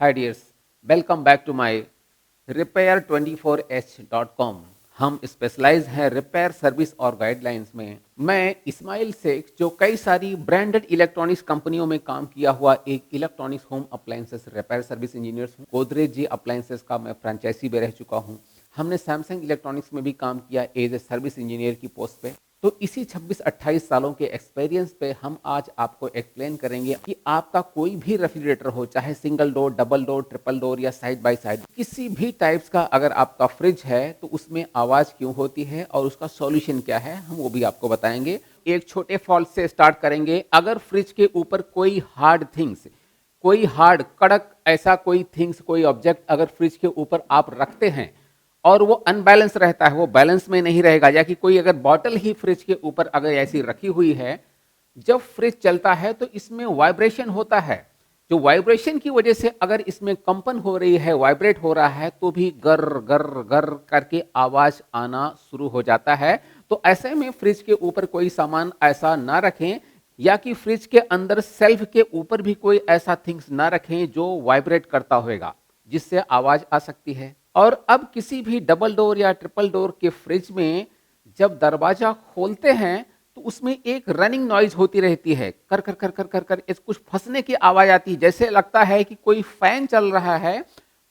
Hi dears, welcome back to my repair24h.com। हम specialise हैं repair service और guidelines में। मैं इस्माइल शेख, जो कई सारी ब्रांडेड इलेक्ट्रॉनिक्स कंपनियों में काम किया हुआ एक electronics home appliances repair service engineer हूँ। गोदरेज जी अप्लायंसेस का मैं फ्रेंचाइजी भी रह चुका हूँ। हमने सैमसंग इलेक्ट्रॉनिक्स में भी काम किया एज ए सर्विस इंजीनियर की पोस्ट पे। तो इसी 26-28 सालों के एक्सपीरियंस पे हम आज आपको एक्सप्लेन करेंगे कि आपका कोई भी रेफ्रिजरेटर हो, चाहे single door, double door, triple door या साइड बाय साइड, किसी भी टाइप्स का अगर आपका फ्रिज है तो उसमें आवाज क्यों होती है और उसका सॉल्यूशन क्या है, हम वो भी आपको बताएंगे। एक छोटे फॉल्ट से स्टार्ट करेंगे। अगर फ्रिज के ऊपर कोई हार्ड थिंग्स, कोई हार्ड कड़क ऐसा कोई थिंग्स, कोई ऑब्जेक्ट अगर फ्रिज के ऊपर आप रखते हैं और वो अनबैलेंस रहता है, वो बैलेंस में नहीं रहेगा, या कि कोई अगर बॉटल ही फ्रिज के ऊपर अगर ऐसी रखी हुई है, जब फ्रिज चलता है तो इसमें वाइब्रेशन होता है। जो वाइब्रेशन की वजह से अगर इसमें कंपन हो रही है, वाइब्रेट हो रहा है, तो भी गर गर गर करके आवाज आना शुरू हो जाता है। तो ऐसे में फ्रिज के ऊपर कोई सामान ऐसा ना रखें, या कि फ्रिज के अंदर सेल्फ के ऊपर भी कोई ऐसा थिंग्स ना रखें जो वाइब्रेट करता होगा, जिससे आवाज आ सकती है। और अब किसी भी डबल डोर या ट्रिपल डोर के फ्रिज में जब दरवाजा खोलते हैं तो उसमें एक रनिंग नॉइज होती रहती है, कर कर कर कर कर कर कुछ फंसने की आवाज आती है, जैसे लगता है कि कोई फैन चल रहा है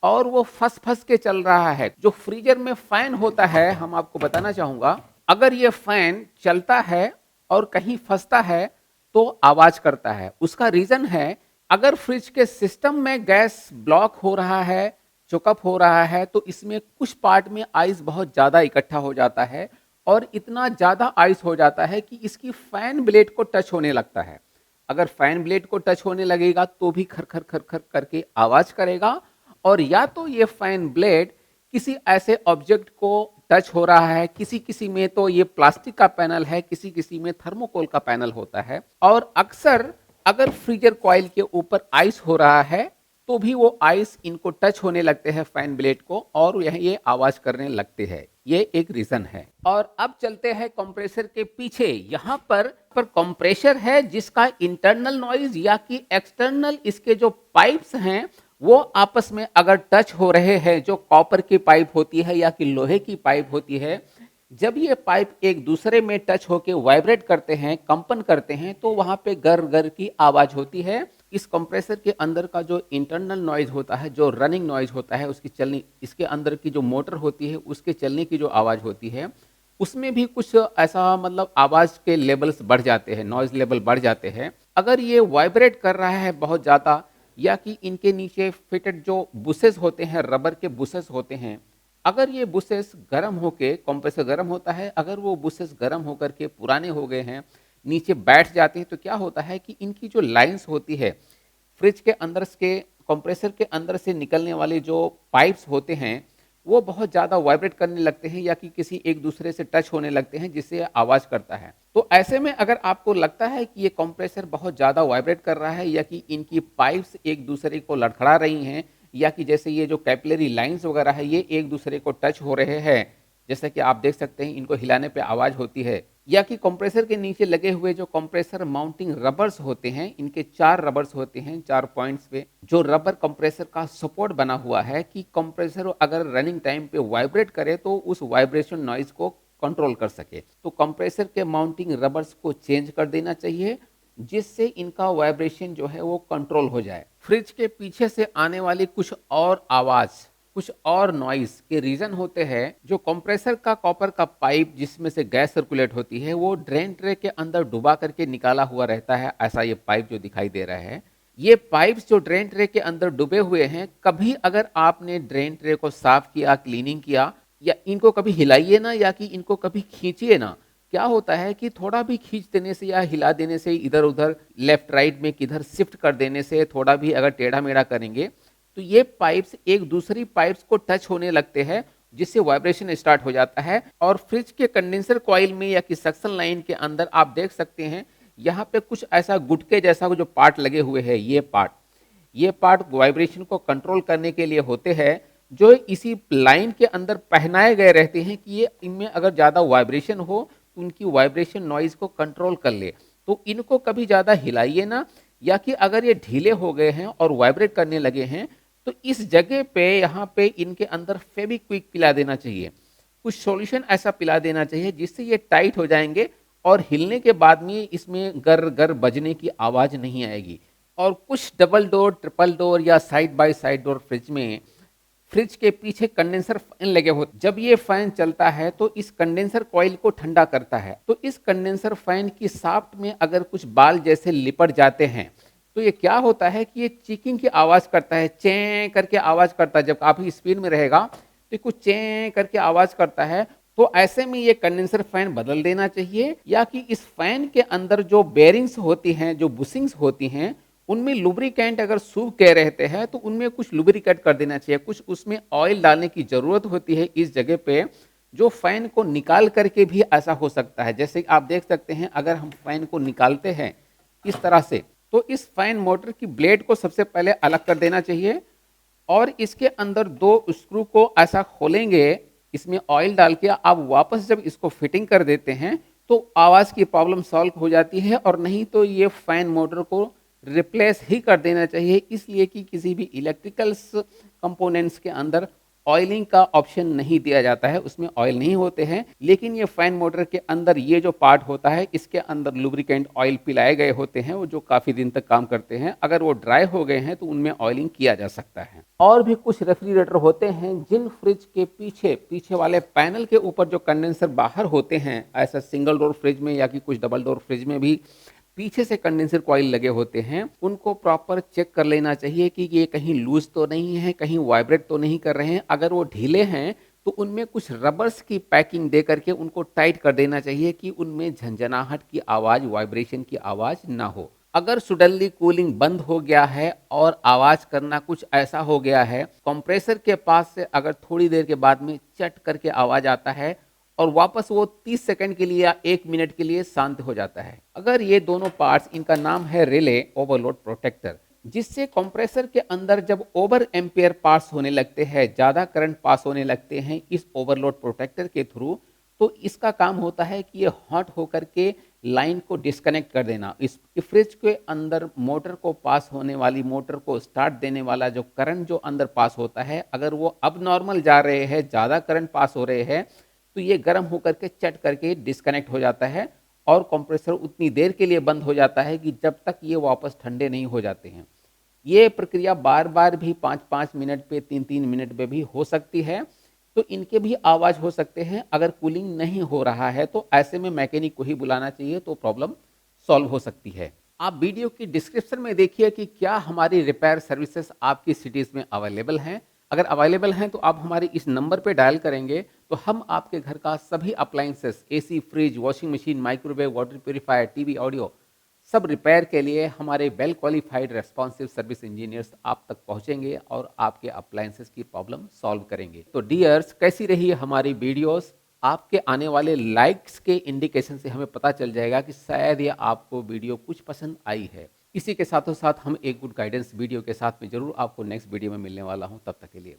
और वो फंस फंस के चल रहा है। जो फ्रीजर में फैन होता है, हम आपको बताना चाहूंगा, अगर ये फैन चलता है और कहीं फंसता है तो आवाज करता है। उसका रीजन है, अगर फ्रिज के सिस्टम में गैस ब्लॉक हो रहा है, चोकअप हो रहा है, तो इसमें कुछ पार्ट में आइस बहुत ज्यादा इकट्ठा हो जाता है और इतना ज्यादा आइस हो जाता है कि इसकी फैन ब्लेड को टच होने लगता है। अगर फैन ब्लेड को टच होने लगेगा तो भी खर खर खर खर करके आवाज करेगा। और या तो ये फैन ब्लेड किसी ऐसे ऑब्जेक्ट को टच हो रहा है, किसी किसी में तो ये प्लास्टिक का पैनल है, किसी किसी में थर्मोकोल का पैनल होता है। और अक्सर अगर फ्रीजर कॉइल के ऊपर आइस हो रहा है तो भी वो आइस इनको टच होने लगते हैं फैन ब्लेड को, और ये आवाज करने लगते हैं। ये एक रीजन है। और अब चलते हैं कंप्रेसर के पीछे। यहाँ पर कंप्रेसर है जिसका इंटरनल नॉइज या कि एक्सटर्नल इसके जो पाइप्स हैं वो आपस में अगर टच हो रहे हैं, जो कॉपर की पाइप होती है या कि लोहे की पाइप होती है, जब ये पाइप एक दूसरे में टच होके वाइब्रेट करते हैं, कंपन करते हैं, तो वहां पे गर गर की आवाज होती है। इस कंप्रेसर के अंदर का जो इंटरनल नॉइज होता है, जो रनिंग नॉइज होता है, उसकी चलने, इसके अंदर की जो मोटर होती है उसके चलने की जो आवाज होती है, उसमें भी कुछ ऐसा मतलब आवाज के लेवल्स बढ़ जाते हैं, नॉइज लेवल बढ़ जाते हैं। अगर ये वाइब्रेट कर रहा है बहुत ज्यादा, या कि इनके नीचे फिटेड जो बुसेस होते हैं, रबर के बुसेस होते हैं, अगर ये बुसेस गर्म होके, कंप्रेसर गर्म होता है, अगर वो बुसेस गर्म होकर के पुराने हो गए हैं, नीचे बैठ जाते हैं, तो क्या होता है कि इनकी जो लाइंस होती है, फ्रिज के अंदर के कंप्रेसर के अंदर से निकलने वाले जो पाइप्स होते हैं, वो बहुत ज्यादा वाइब्रेट करने लगते हैं या कि किसी एक दूसरे से टच होने लगते हैं, जिससे आवाज करता है। तो ऐसे में अगर आपको लगता है कि ये कंप्रेसर बहुत ज्यादा वाइब्रेट कर रहा है, या कि इनकी पाइप्स एक दूसरे को लड़खड़ा रही हैं, या कि जैसे ये जो कैपिलरी लाइंस वगैरह है ये एक दूसरे को टच हो रहे हैं, जैसा कि आप देख सकते हैं इनको हिलाने पे आवाज होती है, या कि कंप्रेसर के नीचे लगे हुए जो कंप्रेसर माउंटिंग रबर्स होते हैं, इनके 4 रबर्स होते हैं 4 पॉइंट्स पे, जो रबर कंप्रेसर का सपोर्ट बना हुआ है कि कंप्रेसर अगर रनिंग टाइम पे वाइब्रेट करे तो उस वाइब्रेशन नॉइज को कंट्रोल कर सके। तो कंप्रेसर के माउंटिंग रबर्स को चेंज कर देना चाहिए, जिससे इनका वाइब्रेशन जो है वो कंट्रोल हो जाए। फ्रिज के पीछे से आने वाली कुछ और आवाज, कुछ और नॉइस के रीजन होते हैं, जो कंप्रेसर का कॉपर का पाइप जिसमें से गैस सर्कुलेट होती है, वो ड्रेन ट्रे के अंदर डुबा करके निकाला हुआ रहता है। ऐसा ये पाइप जो दिखाई दे रहा है, ये पाइप्स जो ड्रेन ट्रे के अंदर डूबे हुए हैं, कभी अगर आपने ड्रेन ट्रे को साफ किया, क्लीनिंग किया, या इनको कभी हिलाइए ना, या कि इनको कभी खींचिए ना। क्या होता है कि थोड़ा भी खींच देने से या हिला देने से, इधर उधर लेफ्ट राइट में किधर शिफ्ट कर देने से, थोड़ा भी अगर टेढ़ा मेढ़ा करेंगे तो ये पाइप्स एक दूसरी पाइप्स को टच होने लगते हैं, जिससे वाइब्रेशन स्टार्ट हो जाता है। और फ्रिज के कंडेंसर कॉइल में या कि सक्शन लाइन के अंदर आप देख सकते हैं, यहाँ पे कुछ ऐसा गुटके जैसा जो पार्ट लगे हुए हैं, ये पार्ट वाइब्रेशन को कंट्रोल करने के लिए होते हैं, जो इसी लाइन के अंदर पहनाए गए रहते हैं कि ये इनमें अगर ज्यादा वाइब्रेशन हो तो उनकी वाइब्रेशन नॉइज को कंट्रोल कर ले। तो इनको कभी ज्यादा हिलाइए ना, या कि अगर ये ढीले हो गए हैं और वाइब्रेट करने लगे हैं तो इस जगह पे यहाँ पे इनके अंदर फेविक्विक पिला देना चाहिए, कुछ सॉल्यूशन ऐसा पिला देना चाहिए जिससे ये टाइट हो जाएंगे और हिलने के बाद में इसमें गर गर बजने की आवाज़ नहीं आएगी। और कुछ डबल डोर, ट्रिपल डोर या side by side door fridge में, फ्रिज के पीछे कंडेंसर फैन लगे होते, जब ये फैन चलता है तो इस कंडेंसर कॉइल को ठंडा करता है। तो इस कंडेंसर फैन की शाफ्ट में अगर कुछ बाल जैसे लिपट जाते हैं तो ये क्या होता है कि ये चीकिंग की आवाज़ करता है, चें करके आवाज़ करता है। जब काफ़ी स्पीड में रहेगा तो कुछ चें करके आवाज़ करता है। तो ऐसे में ये कंडेंसर फैन बदल देना चाहिए, या कि इस फैन के अंदर जो बेरिंग्स होती हैं, जो बुशिंग्स होती हैं, उनमें लुब्रिकेंट अगर सूख के रहते हैं तो उनमें कुछ लुब्रिकेट कर देना चाहिए, कुछ उसमें ऑयल डालने की ज़रूरत होती है इस जगह पे। जो फैन को निकाल करके भी ऐसा हो सकता है, जैसे आप देख सकते हैं अगर हम फैन को निकालते हैं इस तरह से, तो इस फैन मोटर की ब्लेड को सबसे पहले अलग कर देना चाहिए और इसके अंदर दो स्क्रू को ऐसा खोलेंगे, इसमें ऑयल डाल के आप वापस जब इसको फिटिंग कर देते हैं तो आवाज़ की प्रॉब्लम सॉल्व हो जाती है। और नहीं तो ये फैन मोटर को रिप्लेस ही कर देना चाहिए, इसलिए कि किसी भी इलेक्ट्रिकल्स कंपोनेंट्स के अंदर ऑयलिंग का ऑप्शन नहीं दिया जाता है, उसमें ऑयल नहीं होते हैं। लेकिन ये फैन मोटर के अंदर ये जो पार्ट होता है इसके अंदर लुब्रिकेंट ऑयल पिलाए गए होते हैं, वो जो काफ़ी दिन तक काम करते हैं। अगर वो ड्राई हो गए हैं तो उनमें ऑयलिंग किया जा सकता है। और भी कुछ रेफ्रिजरेटर होते हैं जिन फ्रिज के पीछे पीछे वाले पैनल के ऊपर जो कंडेंसर बाहर होते हैं, ऐसा सिंगल डोर फ्रिज में या कि कुछ डबल डोर फ्रिज में भी पीछे से कंडेंसर कॉइल लगे होते हैं, उनको प्रॉपर चेक कर लेना चाहिए कि ये कहीं लूज तो नहीं है, कहीं वाइब्रेट तो नहीं कर रहे हैं। अगर वो ढीले हैं तो उनमें कुछ रबर्स की पैकिंग दे करके उनको टाइट कर देना चाहिए कि उनमें झंझनाहट की आवाज़, वाइब्रेशन की आवाज़ ना हो। अगर सडनली कूलिंग बंद हो गया है और आवाज़ करना कुछ ऐसा हो गया है, कंप्रेसर के पास से अगर थोड़ी देर के बाद में चट करके आवाज़ आता है और वापस वो 30 सेकंड के लिए या 1 मिनट के लिए शांत हो जाता है। अगर ये दोनों पार्ट्स, इनका नाम है रिले ओवरलोड प्रोटेक्टर, जिससे कंप्रेसर के अंदर जब ओवर एम्पियर पास होने लगते हैं, ज़्यादा करंट पास होने लगते हैं इस ओवरलोड प्रोटेक्टर के थ्रू, तो इसका काम होता है कि ये हॉट होकर के लाइन को डिस्कनेक्ट कर देना। इस फ्रिज के अंदर मोटर को पास होने वाली, मोटर को स्टार्ट देने वाला जो करंट जो अंदर पास होता है, अगर वो अब नॉर्मल जा रहे हैं, ज़्यादा करंट पास हो रहे हैं, तो ये गर्म होकर के चट करके डिस्कनेक्ट हो जाता है और कंप्रेसर उतनी देर के लिए बंद हो जाता है कि जब तक ये वापस ठंडे नहीं हो जाते हैं। ये प्रक्रिया बार बार भी 5-5 मिनट पे, 3-3 मिनट पे भी हो सकती है। तो इनके भी आवाज़ हो सकते हैं। अगर कूलिंग नहीं हो रहा है तो ऐसे में मैकेनिक को ही बुलाना चाहिए, तो प्रॉब्लम सॉल्व हो सकती है। आप वीडियो की डिस्क्रिप्शन में देखिए कि क्या हमारी रिपेयर सर्विसेज आपकी सिटीज़ में अवेलेबल हैं। अगर अवेलेबल हैं तो आप हमारे इस नंबर पे डायल करेंगे तो हम आपके घर का सभी appliances, AC, fridge, washing machine, microwave, water purifier, TV, audio, सब रिपेयर के लिए हमारे well qualified responsive service engineers आप तक पहुंचेंगे और आपके अप्लायंसेस की प्रॉब्लम सॉल्व करेंगे। तो डियर्स, कैसी रही हमारी वीडियोस? आपके आने वाले लाइक्स के इंडिकेशन से हमें पता चल जाएगा कि शायद ये आपको वीडियो कुछ पसंद आई है। इसी के साथों साथ हम एक गुड गाइडेंस वीडियो के साथ में जरूर आपको नेक्स्ट वीडियो में मिलने वाला हूं। तब तक के लिए